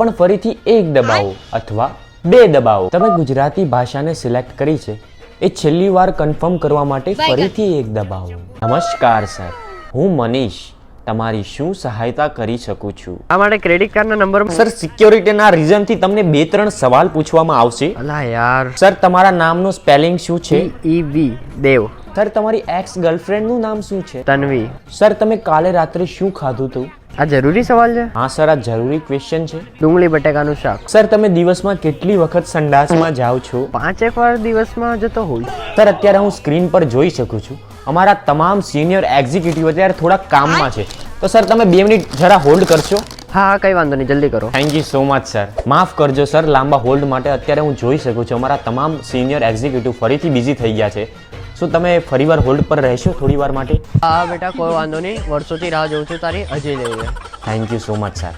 પણ ફરીથી એક દબાવો અથવા બે દબાવો. તમે ગુજરાતી ભાષાને સિલેક્ટ કરી છે એ છેલ્લી વાર કન્ફર્મ કરવા માટે ફરીથી એક દબાવો. નમસ્કાર સર, હું મનીષ તમારી શું સહાયતા કરી શકું છું? આ માટે ક્રેડિટ કાર્ડના નંબર સર, સિક્યોરિટીના રીઝનથી તમને 2-3 સવાલ પૂછવામાં આવશે. અલા યાર. સર, તમારા નામનું સ્પેલિંગ શું છે? EB દેવ. સર, તમારી એક્સ ગર્લફ્રેન્ડનું નામ શું છે? તન્વી. સર, તમે કાલે રાત્રે શું ખાધું હતું? આ જરૂરી સવાલ છે? હા સર, આ જરૂરી ક્વેશ્ચન છે. ડુંગળી બટેકાનું શાક. સર, તમે દિવસમાં કેટલી વખત સંડાસમાં જાઓ છો? 5 વાર દિવસમાં જતો હોય. સર, અત્યારે હું સ્ક્રીન પર જોઈ શકું છું અમારા તમામ સિનિયર એક્ઝિક્યુટિવ અત્યારે થોડા કામમાં છે, તો સર તમે 2 મિનિટ જરા હોલ્ડ કરશો? હા કઈ વાંધો નહીં, જલ્દી કરો. Thank you so much sir. માફ કરજો સર લાંબા હોલ્ડ માટે. અત્યારે હું જોઈ શકું છું અમારા તમામ સિનિયર એક્ઝિક્યુટિવ ફરીથી બિઝી થઈ ગયા છે. શું તમે ફરીવાર હોલ્ડ પર રહેશો થોડી વાર માટે? હા બેટા કોઈ વાંધો નહીં, વર્ષોથી રાહ જોઉં છું તારી, હજી લઈ લે. Thank you so much sir.